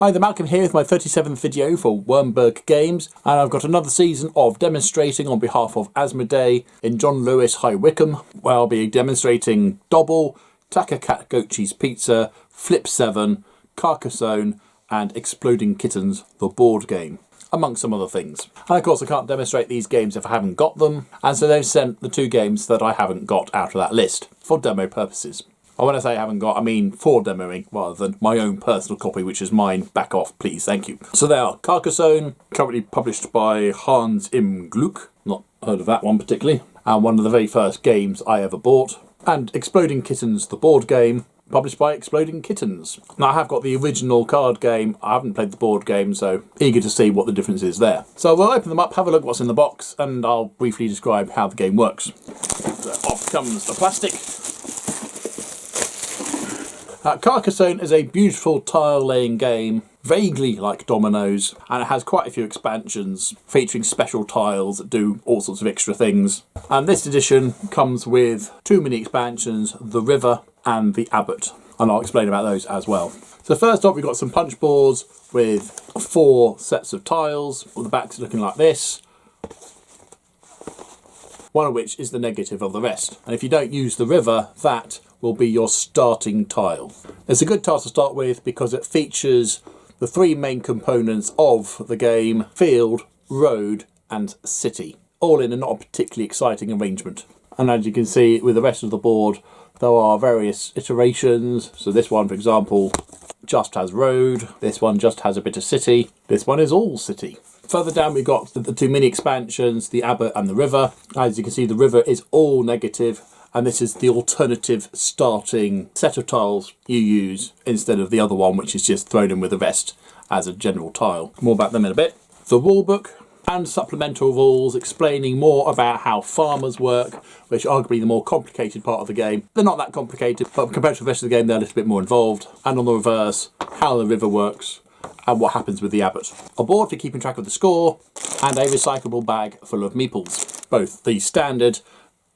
Hi there, Malcolm here with my 37th video for Wyrmberg Games, and I've got another season of demonstrating on behalf of Asmodee in John Lewis, High Wycombe, where I'll be demonstrating Dobble, Taka Cat Goat Cheese Pizza, Flip 7, Carcassonne, and Exploding Kittens, the board game, amongst some other things. And of course I can't demonstrate these games if I haven't got them, and so they've sent the two games that I haven't got out of that list for demo purposes. When I say I haven't got, I mean for demoing rather than my own personal copy, which is mine. Back off, please, thank you. So they are Carcassonne, currently published by Hans im Glück, not heard of that one particularly, and one of the very first games I ever bought. And Exploding Kittens, the board game, published by Exploding Kittens. Now I have got the original card game, I haven't played the board game, so eager to see what the difference is there. So we'll open them up, have a look what's in the box, and I'll briefly describe how the game works. So off comes the plastic. Carcassonne is a beautiful tile-laying game, vaguely like dominoes, and it has quite a few expansions featuring special tiles that do all sorts of extra things. And this edition comes with two mini expansions, the River and the Abbot, and I'll explain about those as well. So first off, we've got some punch boards with 4 sets of tiles, with the backs looking like this, one of which is the negative of the rest. And if you don't use the River, that will be your starting tile. It's a good tile to start with because it features the 3 main components of the game: field, road and city, all in a not particularly exciting arrangement. And as you can see with the rest of the board, there are various iterations. So this one, for example, just has road, this one just has a bit of city, this one is all city. Further down we've got the 2 mini expansions, the Abbot and the River. As you can see, the River is all negative, and this is the alternative starting set of tiles you use instead of the other one, which is just thrown in with the rest as a general tile. More about them in a bit. The rule book and supplemental rules explaining more about how farmers work, which are arguably the more complicated part of the game. They're not that complicated, but compared to the rest of the game, they're a little bit more involved. And on the reverse, how the River works and what happens with the Abbot. A board for keeping track of the score, and a recyclable bag full of meeples, both the standard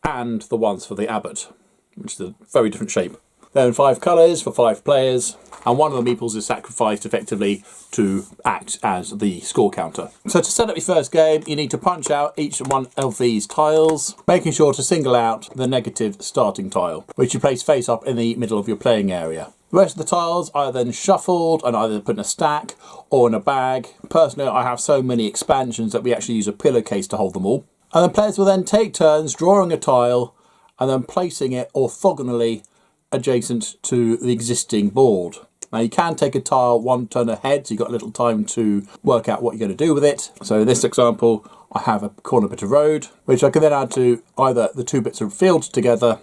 and the ones for the Abbot, which is a very different shape. They're in 5 colours for 5 players, and one of the meeples is sacrificed effectively to act as the score counter. So to set up your first game, you need to punch out each one of these tiles, making sure to single out the negative starting tile, which you place face up in the middle of your playing area. The rest of the tiles are then shuffled and either put in a stack or in a bag. Personally, I have so many expansions that we actually use a pillowcase to hold them all. And the players will then take turns drawing a tile and then placing it orthogonally adjacent to the existing board. Now you can take a tile 1 turn ahead, so you've got a little time to work out what you're going to do with it. So in this example, I have a corner bit of road, which I can then add to either the 2 bits of field together,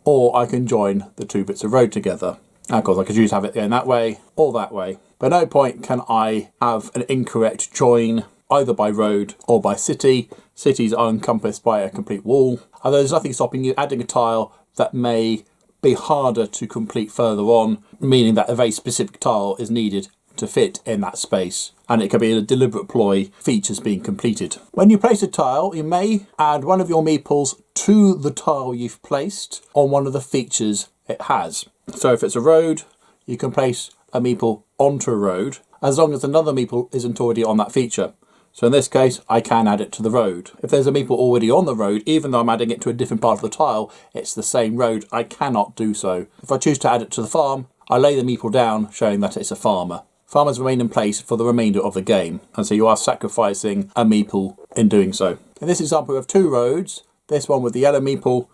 or I can join the 2 bits of road together. Now, of course, I could choose to have it going that way or that way. But at no point can I have an incorrect join either by road or by city. Cities are encompassed by a complete wall, and there's nothing stopping you adding a tile that may be harder to complete further on, meaning that a very specific tile is needed to fit in that space, and it can be a deliberate ploy, features being completed. When you place a tile, you may add one of your meeples to the tile you've placed on one of the features it has. So if it's a road, you can place a meeple onto a road, as long as another meeple isn't already on that feature. So in this case, I can add it to the road. If there's a meeple already on the road, even though I'm adding it to a different part of the tile, it's the same road, I cannot do so. If I choose to add it to the farm, I lay the meeple down, showing that it's a farmer. Farmers remain in place for the remainder of the game, and so you are sacrificing a meeple in doing so. In this example, we have 2 roads, this one with the yellow meeple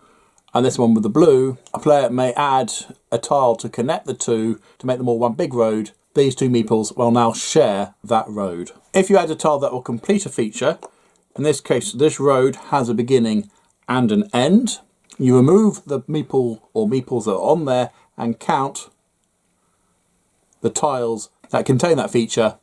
and this one with the blue. A player may add a tile to connect the 2 to make them all one big road. These 2 meeples will now share that road. If you add a tile that will complete a feature, in this case this road has a beginning and an end, you remove the meeple or meeples that are on there and count the tiles that contain that feature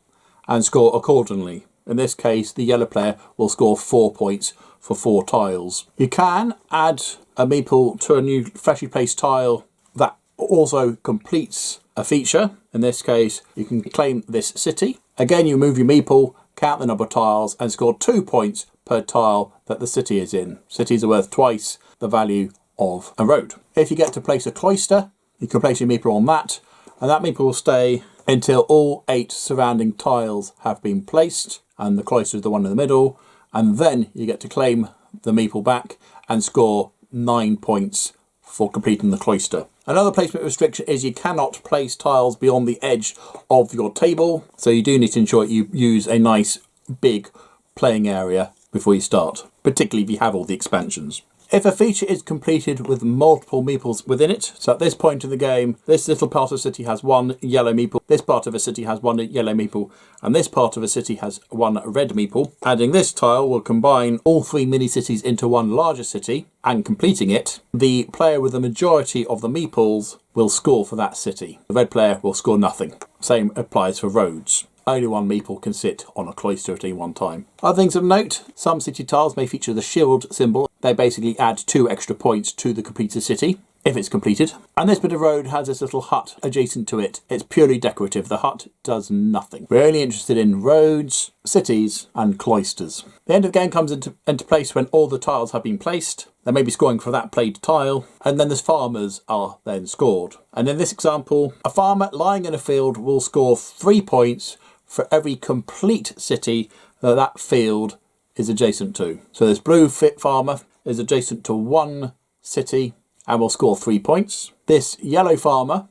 and score accordingly. In this case, the yellow player will score 4 points for 4 tiles. You can add a meeple to a new freshly placed tile that also completes a feature. In this case, you can claim this city. Again, you move your meeple, count the number of tiles and score 2 points per tile that the city is in. Cities are worth twice the value of a road. If you get to place a cloister, you can place your meeple on that, and that meeple will stay until all 8 surrounding tiles have been placed, and the cloister is the one in the middle, and then you get to claim the meeple back and score 9 points for completing the cloister. Another placement restriction is you cannot place tiles beyond the edge of your table, so you do need to ensure you use a nice big playing area before you start, particularly if you have all the expansions. If a feature is completed with multiple meeples within it, so at this point in the game, this little part of a city has 1 yellow meeple, this part of a city has 1 yellow meeple, and this part of a city has 1 red meeple. Adding this tile will combine all 3 mini-cities into 1 larger city, and completing it, the player with the majority of the meeples will score for that city. The red player will score nothing. Same applies for roads. Only 1 meeple can sit on a cloister at any one time. Other things of note, some city tiles may feature the shield symbol. They basically add 2 extra points to the completed city, if it's completed. And this bit of road has this little hut adjacent to it. It's purely decorative. The hut does nothing. We're only interested in roads, cities, and cloisters. The end of the game comes into place when all the tiles have been placed. They may be scoring for that played tile, and then the farmers are then scored. And in this example, a farmer lying in a field will score 3 points for every complete city that field is adjacent to. So this blue fit farmer is adjacent to 1 city and will score 3 points. This yellow farmer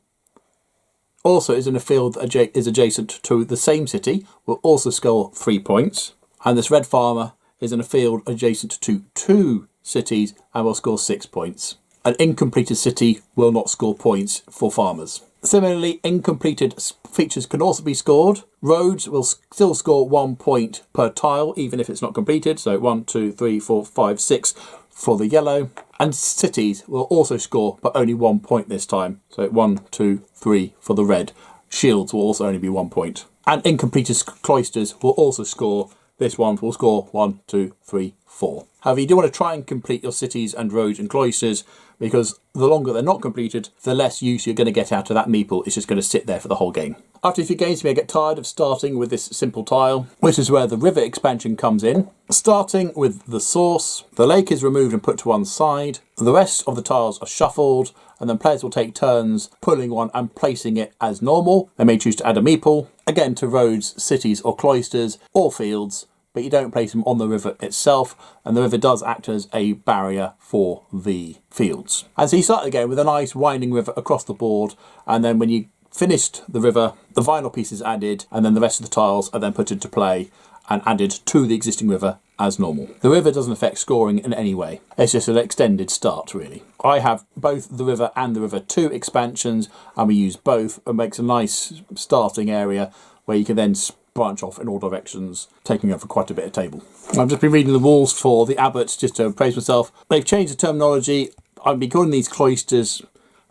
also is in a field that is adjacent to the same city, will also score 3 points. And this red farmer is in a field adjacent to 2 cities and will score 6 points. An incompleted city will not score points for farmers. Similarly, incompleted features can also be scored. Roads will still score 1 point per tile, even if it's not completed. So 1, 2, 3, 4, 5, 6 for the yellow. And cities will also score, but only 1 point this time. So 1, 2, 3 for the red. Shields will also only be 1 point. And incompleted cloisters will also score. This one will score 1, 2, 3, 4. However, you do want to try and complete your cities and roads and cloisters, because the longer they're not completed, the less use you're going to get out of that meeple. It's just going to sit there for the whole game. After a few games, you may get tired of starting with this simple tile, which is where the river expansion comes in. Starting with the source, the lake is removed and put to one side. The rest of the tiles are shuffled, and then players will take turns pulling one and placing it as normal. They may choose to add a meeple, again to roads, cities or cloisters or fields, but you don't place them on the river itself, and the river does act as a barrier for the fields. And so you start the game with a nice winding river across the board, and then when you finished the river, the final piece is added, and then the rest of the tiles are then put into play and added to the existing river as normal. The river doesn't affect scoring in any way. It's just an extended start, really. I have both the river and the River 2 expansions, and we use both. It makes a nice starting area where you can then branch off in all directions, taking up for quite a bit of table. I've just been reading the rules for the abbots just to praise myself. They've changed the terminology. I've been calling these cloisters,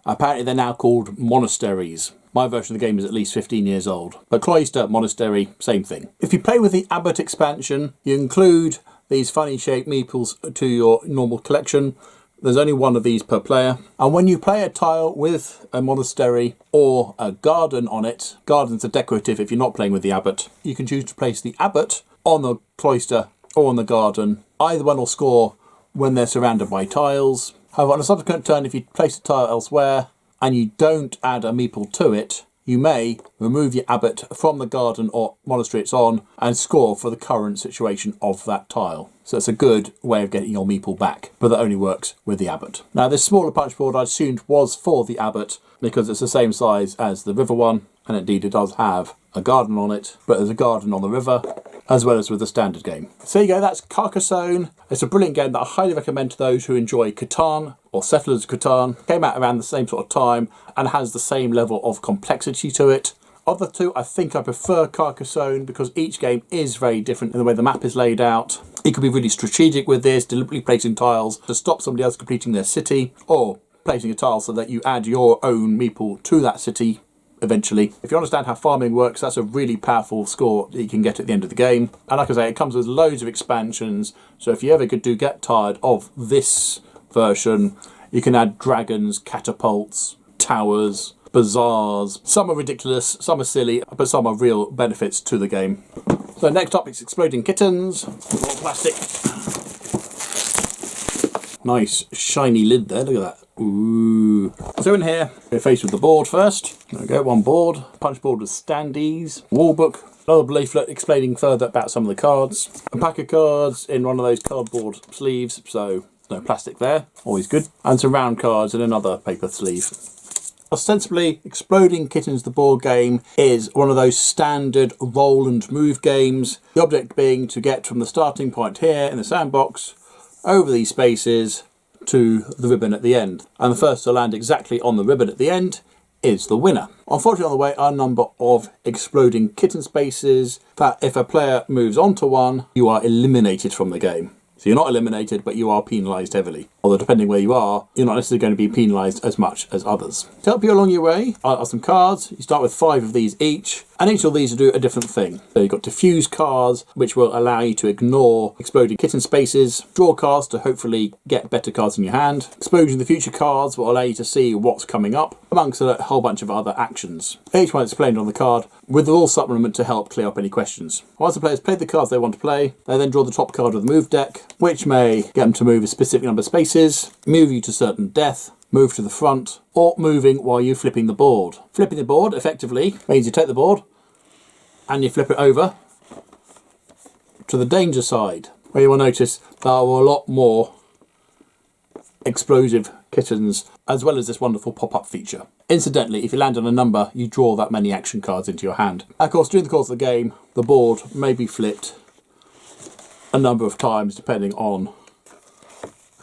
apparently they're now called monasteries. My version of the game is at least 15 years old. But cloister, monastery, same thing. If you play with the abbot expansion, you include these funny shaped meeples to your normal collection. There's only 1 of these per player. And when you play a tile with a monastery or a garden on it, gardens are decorative if you're not playing with the abbot, you can choose to place the abbot on the cloister or on the garden. Either one will score when they're surrounded by tiles. However, on a subsequent turn, if you place a tile elsewhere and you don't add a meeple to it, you may remove your abbot from the garden or monastery it's on and score for the current situation of that tile. So it's a good way of getting your meeple back, but that only works with the abbot. Now this smaller punch board I assumed was for the abbot because it's the same size as the river one, and indeed it does have a garden on it, but there's a garden on the river as well as with the standard game. So there you go, that's Carcassonne. It's a brilliant game that I highly recommend to those who enjoy Catan or Settlers of Catan. Came out around the same sort of time and has the same level of complexity to it. Of the two, I think I prefer Carcassonne because each game is very different in the way the map is laid out. You could be really strategic with this, deliberately placing tiles to stop somebody else completing their city, or placing a tile so that you add your own meeple to that city eventually. If you understand how farming works, that's a really powerful score that you can get at the end of the game. And like I say, it comes with loads of expansions, so if you ever get tired of this version, you can add dragons, catapults, towers, bazaars. Some are ridiculous, some are silly, but some are real benefits to the game. So next up is Exploding Kittens. More plastic. Nice shiny lid there, look at that. Ooh. So in here, we're faced with the board first. There we go, one board. Punch board with standees. Wall book. Another leaflet explaining further about some of the cards. A pack of cards in one of those cardboard sleeves, so no plastic there. Always good. And some round cards in another paper sleeve. Ostensibly, Exploding Kittens the board game is one of those standard roll and move games. The object being to get from the starting point here in the sandbox over these spaces to the ribbon at the end. And the first to land exactly on the ribbon at the end is the winner. Unfortunately, on the way are a number of exploding kitten spaces that if a player moves onto one, you are eliminated from the game. So you're not eliminated, but you are penalised heavily. Although depending where you are, you're not necessarily going to be penalised as much as others. To help you along your way are some cards. You start with 5 of these each, and each of these will do a different thing. So you've got diffuse cards, which will allow you to ignore exploding kitten spaces. Draw cards to hopefully get better cards in your hand. Exposure in the future cards will allow you to see what's coming up, amongst a whole bunch of other actions. Each one is explained on the card, with a little supplement to help clear up any questions. Once the players play the cards they want to play, they then draw the top card of the move deck, which may get them to move a specific number of spaces, move you to certain death, move to the front, or moving while you're flipping the board. Flipping the board effectively means you take the board and you flip it over to the danger side, where you will notice there are a lot more explosive kittens, as well as this wonderful pop-up feature. Incidentally, if you land on a number, you draw that many action cards into your hand. Of course, during the course of the game, the board may be flipped a number of times, depending on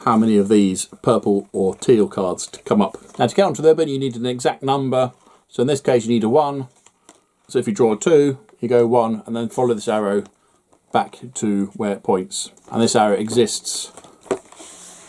how many of these purple or teal cards to come up. Now, to get onto the ribbon, you need an exact number. So in this case, you need a 1. So if you draw a 2, you go 1, and then follow this arrow back to where it points. And this arrow exists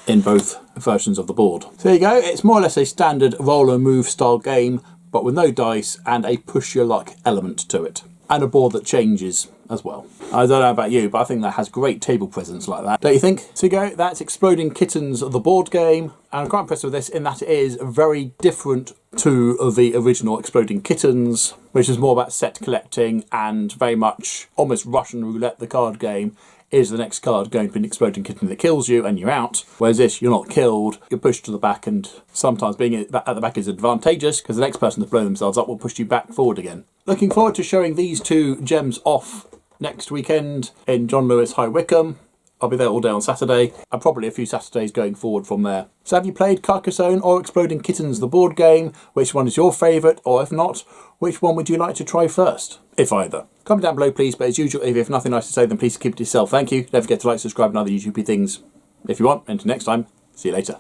in both versions of the board. So there you go, it's more or less a standard roll and move style game, but with no dice and a push your luck element to it. And a board that changes as well. I don't know about you, but I think that has great table presence like that, don't you think? So there you go, that's Exploding Kittens, the board game. And I'm quite impressed with this in that it is very different to the original Exploding Kittens, which is more about set collecting and very much almost Russian roulette, the card game. Is the next card going to be an exploding kitten that kills you and you're out? Whereas this, you're not killed, you're pushed to the back, and sometimes being at the back is advantageous because the next person to blow themselves up will push you back forward again. Looking forward to showing these 2 gems off next weekend in John Lewis, High Wycombe. I'll be there all day on Saturday, and probably a few Saturdays going forward from there. So have you played Carcassonne or Exploding Kittens, the board game? Which one is your favourite? Or if not, which one would you like to try first? If either. Comment down below, please, but as usual, if you have nothing nice to say, then please keep it to yourself. Thank you. Don't forget to like, subscribe, and other YouTube things if you want. Until next time, see you later.